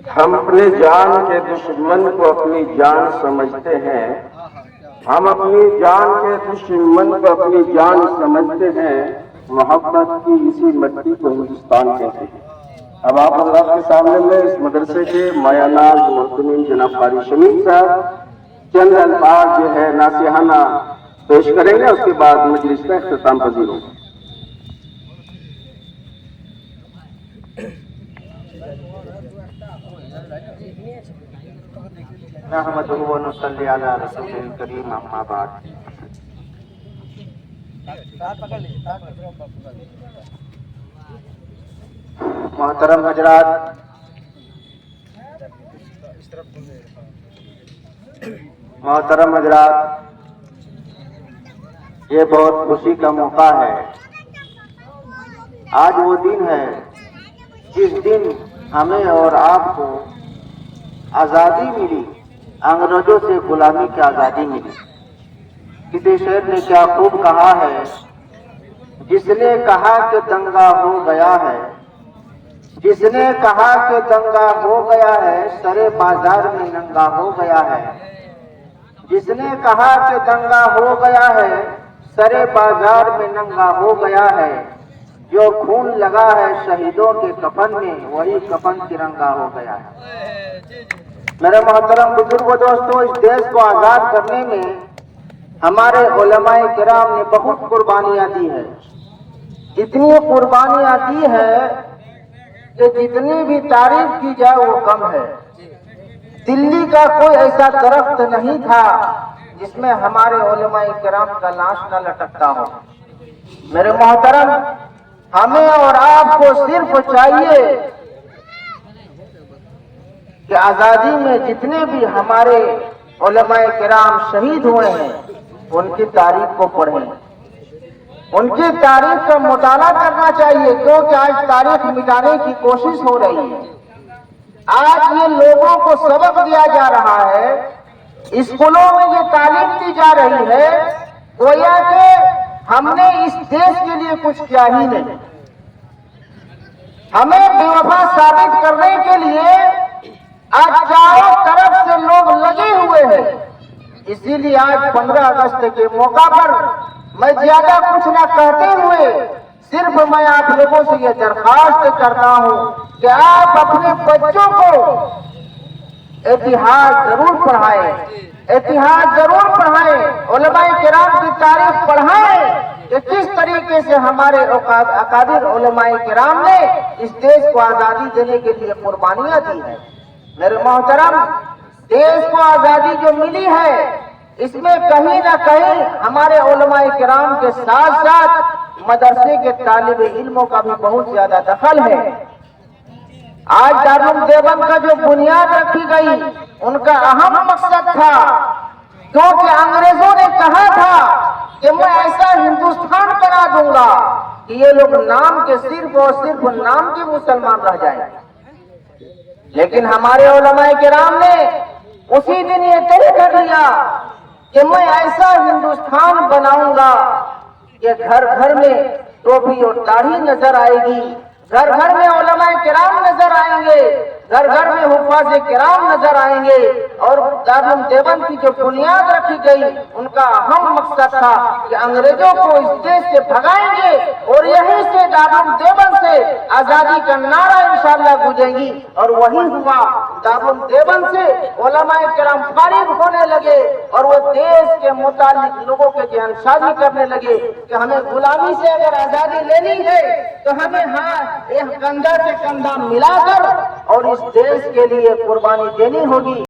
ہم اپنے جان کے دشمن کو اپنی جان سمجھتے ہیں، ہم اپنی جان کے دشمن کو اپنی جان سمجھتے ہیں، محبت کی اسی مٹی کو ہندوستان کہتے ہیں۔ اب آپ حضرات کے سامنے میں اس مدرسے کے مایہ ناز محترم جناب قاری شمیم صاحب چند الفاظ جو ہے ناصحانہ پیش کریں گے، اس کے بعد مجلس کا اختتام پذیر ہوگا۔ نحمدہ و نصلی علی رسول الکریم، اما بعد۔ محترم حضرات، یہ بہت خوشی کا موقع ہے۔ آج وہ دن ہے جس دن ہمیں اور آپ کو آزادی ملی، انگریزوں سے غلامی کی آزادی ملی۔ کسی شاعر نے کیا خوب کہا ہے، جس نے کہا کہ دنگا ہو گیا ہے، جس نے کہا کہ دنگا ہو گیا ہے، سرے بازار میں ننگا ہو گیا ہے۔ جس نے کہا کہ دنگا ہو گیا ہے، سرے بازار میں ننگا ہو گیا ہے، جو خون لگا ہے شہیدوں کے کفن میں، وہی کفن ترنگا ہو گیا ہے۔ میرے محترم بزرگوں، دوستوں، اس دیش کو آزاد کرنے میں ہمارے علماء کرام نے بہت قربانیاں دی ہیں۔ اتنی قربانیاں دی ہے کہ جتنی بھی تعریف کی جائے وہ کم ہے۔ دلی کا کوئی ایسا درخت نہیں تھا جس میں ہمارے علماء کرام کا لاش نہ لٹکتا ہو۔ میرے محترم، ہمیں اور آپ کو صرف چاہیے کہ آزادی میں جتنے بھی ہمارے علماء کرام شہید ہوئے ہیں ان کی تاریخ کو پڑھیں، ان کی تاریخ کا مطالعہ کرنا چاہیے، کیونکہ آج تاریخ مٹانے کی کوشش ہو رہی ہے۔ آج یہ لوگوں کو سبق دیا جا رہا ہے، اسکولوں میں یہ تعلیم دی جا رہی ہے، گویا کہ ہم نے اس دیش کے لیے کچھ کیا ہی نہیں۔ ہمیں بے وفا ثابت کرنے کے لیے آج چاروں طرف سے لوگ لگے ہوئے ہیں۔ اسی لیے آج 15 اگست کے موقع پر میں زیادہ کچھ نہ کہتے ہوئے صرف میں آپ لوگوں سے یہ درخواست کرتا ہوں کہ آپ اپنے بچوں کو اتحاد ضرور پڑھائیں، اتحاد ضرور پڑھائیں، علماء کرام کی تاریخ پڑھائیں کہ کس طریقے سے ہمارے اکابر علماء کرام نے اس دیش کو آزادی دینے کے لیے قربانیاں دی ہیں۔ میرے محترم، دیش کو آزادی جو ملی ہے اس میں کہیں نہ کہیں ہمارے علماء کرام کے ساتھ ساتھ مدرسے کے طالب علموں کا بھی بہت زیادہ دخل ہے۔ آج دارالعلوم دیوبند کا جو بنیاد رکھی گئی ان کا اہم مقصد تھا، کیونکہ انگریزوں نے کہا تھا کہ میں ایسا ہندوستان بنا دوں گا کہ یہ لوگ نام کے صرف اور صرف نام کے مسلمان رہ جائیں۔ لیکن ہمارے علماء کرام نے اسی دن یہ طے کر لیا کہ میں ایسا ہندوستان بناؤں گا کہ گھر گھر میں ٹوپی اور داڑھی نظر آئے گی، گھر گھر میں علماء کرام نظر آئیں گے، گھر گھر میں حفاظ کرام نظر آئیں گے۔ اور دارالعلوم دیوبند کی جو بنیاد رکھی گئی ان کا اہم مقصد تھا کہ انگریزوں کو اس دیش سے بھگائیں گے اور یہیں سے دارالعلوم دیوبند سے آزادی کا نعرہ انشاءاللہ گونجے گی، اور وہی ہوا۔ دارالعلوم دیوبند سے علماء کرام فارغ ہونے لگے اور وہ دیش کے متعلق لوگوں کے ذہن سازی کرنے لگے کہ ہمیں غلامی سے اگر آزادی لینی ہے تو ہمیں ایک کندھا سے کندھا ملا کر اور اس دیش کے لیے قربانی دینی ہوگی۔